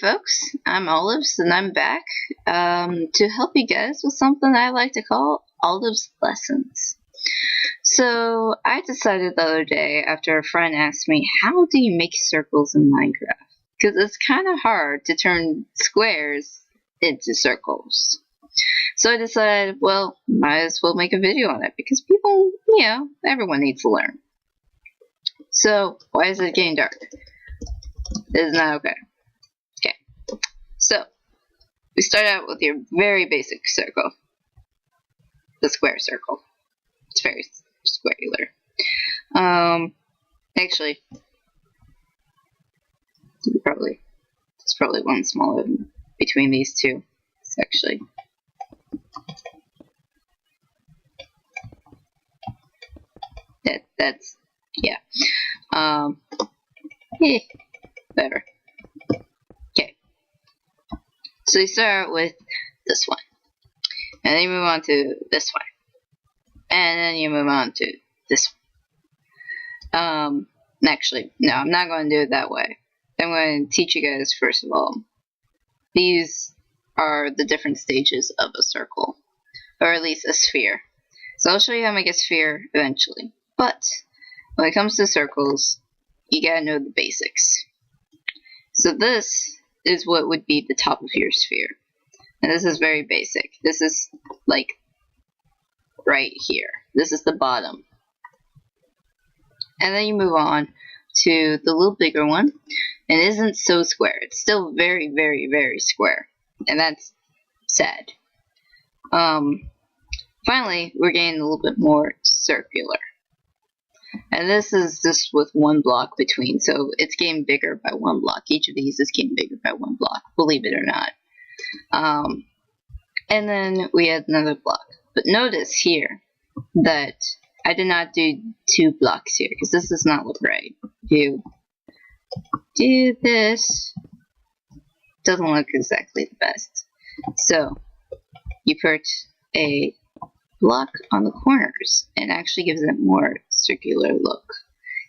folks, I'm Olives and I'm back to help you guys with something I like to call Olives Lessons. So I decided the other day after a friend asked me, how do you make circles in Minecraft? Because it's kind of hard to turn squares into circles. So I decided, well, might as well make a video on it because people, everyone needs to learn. So why is it getting dark? Isn't that okay? So, we start out with your very basic circle. The square circle. It's very squarular. Actually, there's probably one smaller between these two. It's actually whatever. So you start with this one, and then you move on to this one, and then you move on to this one. Actually, no, I'm not going to do it that way. I'm going to teach you guys, first of all, these are the different stages of a circle, or at least a sphere. So I'll show you how to make a sphere eventually. But when it comes to circles, you gotta know the basics. So this is what would be the top of your sphere. And this is very basic. This is like right here. This is the bottom. And then you move on to the little bigger one. And it isn't so square. It's still very, very, very square. And that's sad. Finally, we're getting a little bit more circular. And this is just with one block between, so it's getting bigger by one block. Each of these is getting bigger by one block, believe it or not. And then we add another block. But notice here that I did not do 2 blocks here, because this does not look right. You do this, doesn't look exactly the best. So you put a block on the corners and actually gives it a more circular look.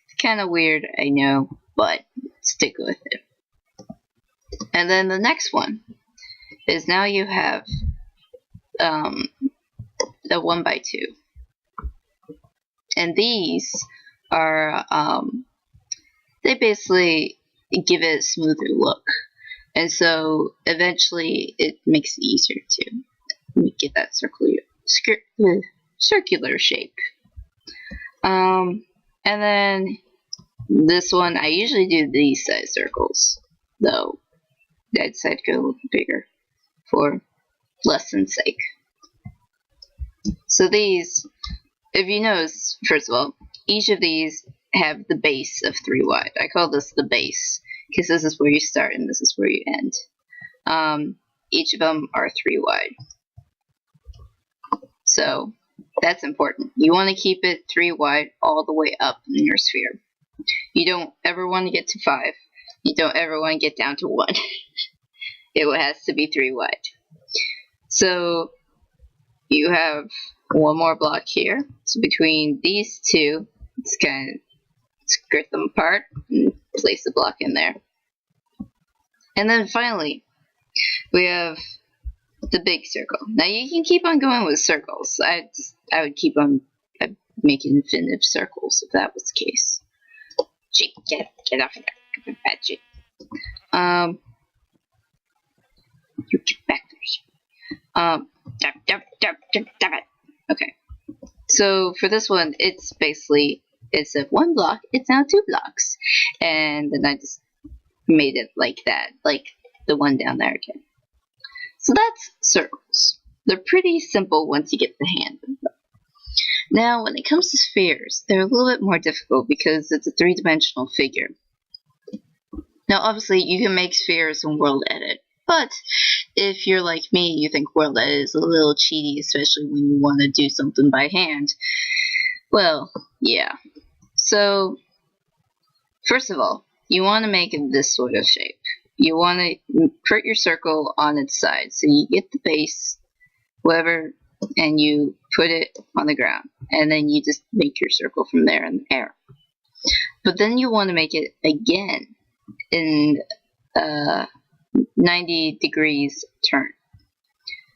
It's kind of weird, I know, but stick with it. And then the next one is now you have a 1x2, and these are they basically give it a smoother look, and so eventually it makes it easier to get that circular shape. And then this one, I usually do these size circles, though I decided to go a little bigger for lesson's sake. So these, if you notice, first of all, each of these have the base of 3 wide. I call this the base because this is where you start and this is where you end. Each of them are 3 wide. So that's important. You want to keep it 3 wide all the way up in your sphere. You don't ever want to get to 5. You don't ever want to get down to 1. It has to be 3 wide. So you have one more block here. So between these two, just kind of skirt them apart and place the block in there. And then finally, we have the big circle. Now you can keep on going with circles. I would keep on making infinite circles if that was the case. Gee, get off of there, bad shit. You get back there. Damn it. Okay. So for this one, it's basically instead of 1 block, it's now 2 blocks, and then I just made it like that, like the one down there again. So that's circles. They're pretty simple once you get the hang of them. Now, when it comes to spheres, they're a little bit more difficult because it's a 3-dimensional figure. Now, obviously, you can make spheres in World Edit, but if you're like me, you think World Edit is a little cheaty, especially when you want to do something by hand. Well, yeah. So, first of all, you want to make it this sort of shape. You want to put your circle on its side. So you get the base, whatever, and you put it on the ground. And then you just make your circle from there in the air. But then you want to make it again in 90 degrees turn.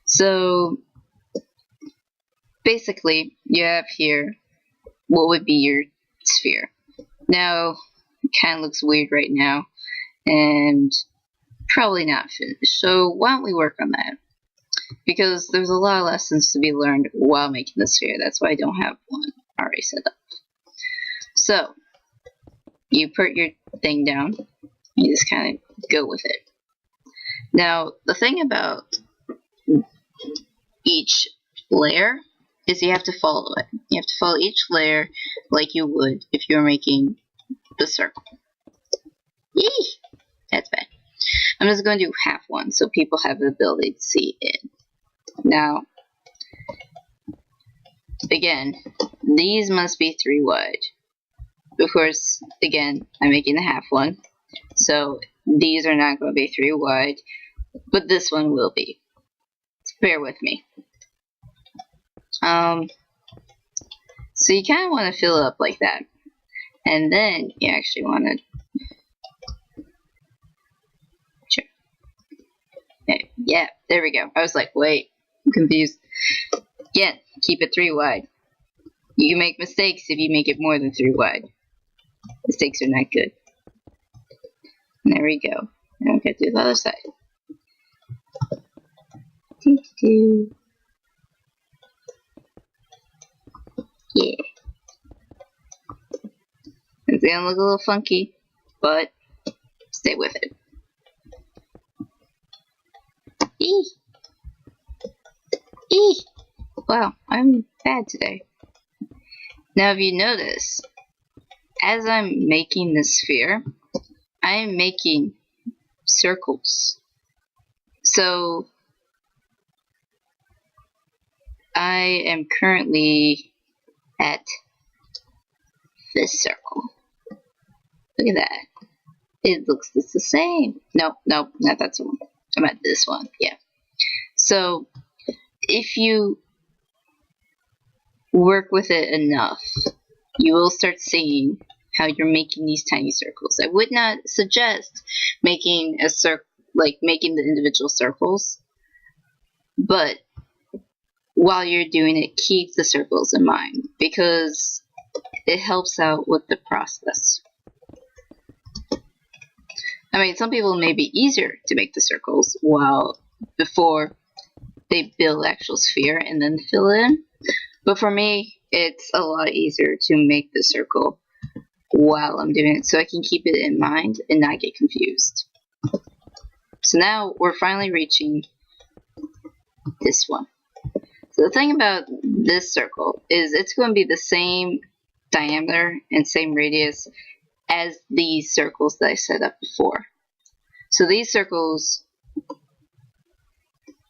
So basically, you have here what would be your sphere. Now, it kind of looks weird right now, and probably not finished. So why don't we work on that? Because there's a lot of lessons to be learned while making the sphere. That's why I don't have one already set up. So, you put your thing down, you just kind of go with it. Now, the thing about each layer is you have to follow it. You have to follow each layer like you would if you were making the circle. Yee! That's bad. I'm just going to do half one so people have the ability to see it. Now, again, these must be 3 wide. Of course, again, I'm making the half one, so these are not going to be 3 wide, but this one will be. So bear with me. So you kind of want to fill it up like that, and then you actually want to. Yeah, there we go. I was like, wait, I'm confused. Again, keep it 3 wide. You can make mistakes if you make it more than 3 wide. Mistakes are not good. And there we go. Now we'll get to the other side. Yeah. It's gonna look a little funky, but stay with it. Eee! Eee! Wow, I'm bad today. Now if you notice, as I'm making the sphere, I am making circles. So I am currently at this circle. Look at that. It looks just the same. Nope, not that one. I'm at this one, yeah. So if you work with it enough, you will start seeing how you're making these tiny circles. I would not suggest making a circle, like making the individual circles, but while you're doing it, keep the circles in mind because it helps out with the process. I mean, some people may be easier to make the circles before they build the actual sphere and then fill it in. But for me, it's a lot easier to make the circle while I'm doing it so I can keep it in mind and not get confused. So now we're finally reaching this one. So the thing about this circle is it's going to be the same diameter and same radius as these circles that I set up before. So these circles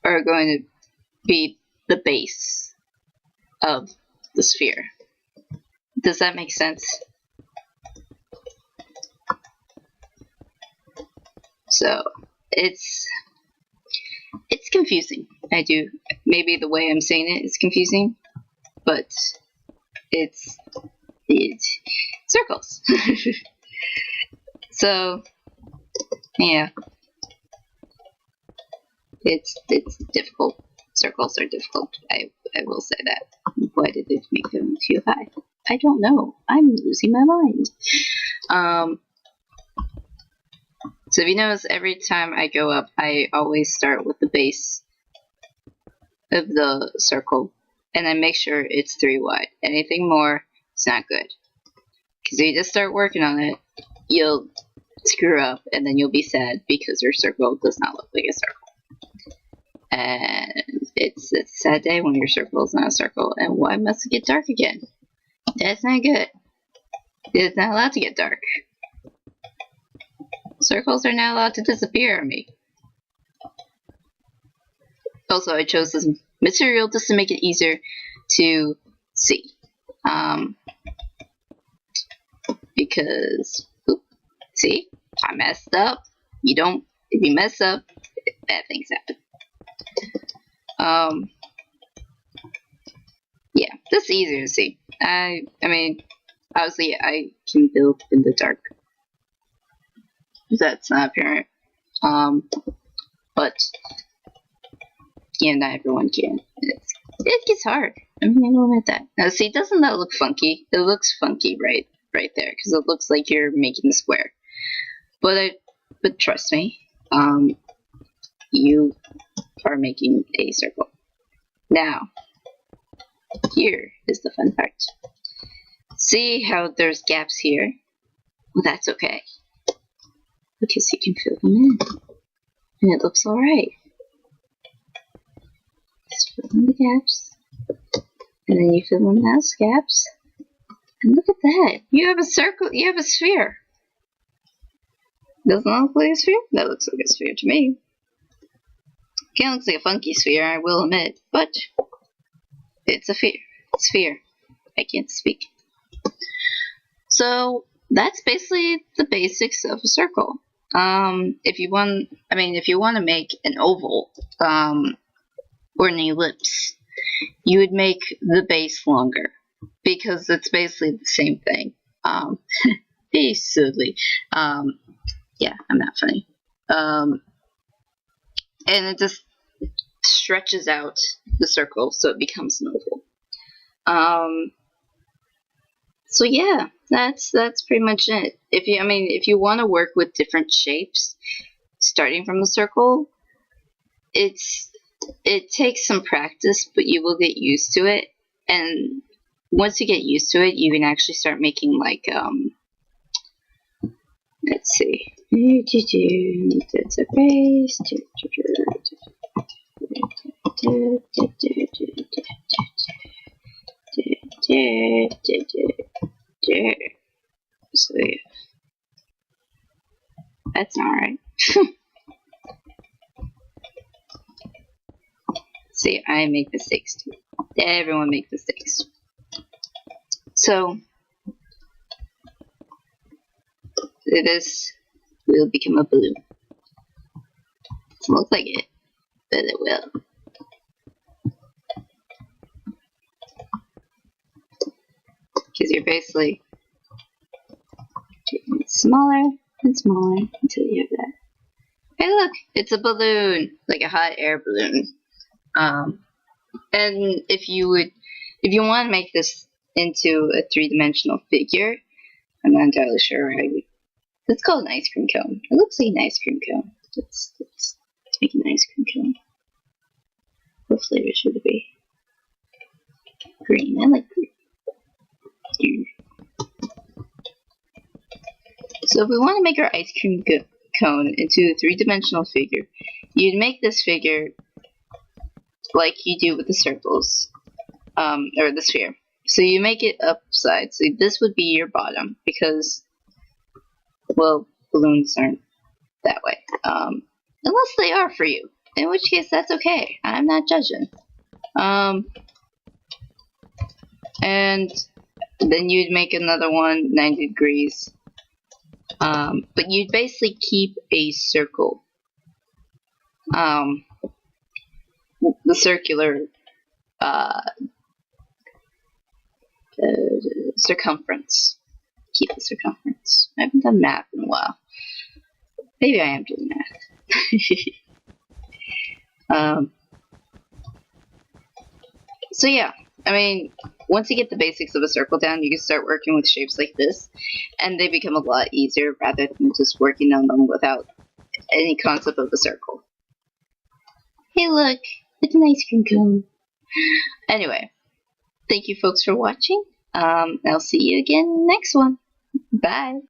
are going to be the base of the sphere. Does that make sense? So it's confusing. Maybe the way I'm saying it is confusing, but it's circles. So yeah, it's difficult. Circles are difficult. I will say that. Why did it make them too high? I don't know. I'm losing my mind. So if you notice, every time I go up, I always start with the base of the circle, and I make sure it's 3 wide. Anything more, it's not good. Because if you just start working on it, you'll screw up, and then you'll be sad because your circle does not look like a circle. And it's a sad day when your circle is not a circle. And why must it get dark again? That's not good. It's not allowed to get dark. Circles are not allowed to disappear on me. Also, I chose this material just to make it easier to see. Because, see, I messed up. If you mess up, bad things happen. Yeah, that's easier to see. I mean, obviously I can build in the dark. That's not apparent. but yeah, not everyone can. It gets hard. I mean, I'll admit that. Now, see, doesn't that look funky? It looks funky right there, because it looks like you're making a square. But trust me, you are making a circle. Now, here is the fun part. See how there's gaps here? Well, that's okay, because you can fill them in, and it looks alright. Just fill in the gaps, and then you fill in those gaps, and look at that! You have a circle, you have a sphere! Doesn't that look like a sphere? That looks like a sphere to me. Kinda looks like a funky sphere, I will admit, but it's a sphere. I can't speak. So that's basically the basics of a circle. If you want to make an oval, or an ellipse, you would make the base longer, because it's basically the same thing. Basically, yeah, I'm not funny. And it just stretches out the circle so it becomes an oval. So yeah, that's pretty much it. If you want to work with different shapes, starting from the circle, it takes some practice, but you will get used to it. And once you get used to it, you can actually start making like let's see. That's a base. So yeah. That's not right. See, I make mistakes too. Everyone makes mistakes. So this will become a balloon. Doesn't look like it, but it will. Because you're basically taking it smaller and smaller until you have that. Hey look, it's a balloon, like a hot air balloon. And if you want to make this into a 3-dimensional figure, I'm not entirely sure how you. It's called an ice cream cone. It looks like an ice cream cone. Let's make an ice cream cone. What flavor should it be? Green. I like green. So if we want to make our ice cream cone into a 3-dimensional figure, you'd make this figure like you do with the circles, or the sphere. So you make it upside. So this would be your bottom, because, well, balloons aren't that way. Unless they are for you, in which case that's okay. I'm not judging. And then you'd make another one 90 degrees. But you'd basically keep a circle. The circular circumference. Keep the circumference. I haven't done math in a while. Maybe I am doing math. So yeah, once you get the basics of a circle down, you can start working with shapes like this, and they become a lot easier rather than just working on them without any concept of a circle. Hey look, it's an ice cream cone. Anyway, thank you folks for watching. I'll see you again next one. Bye.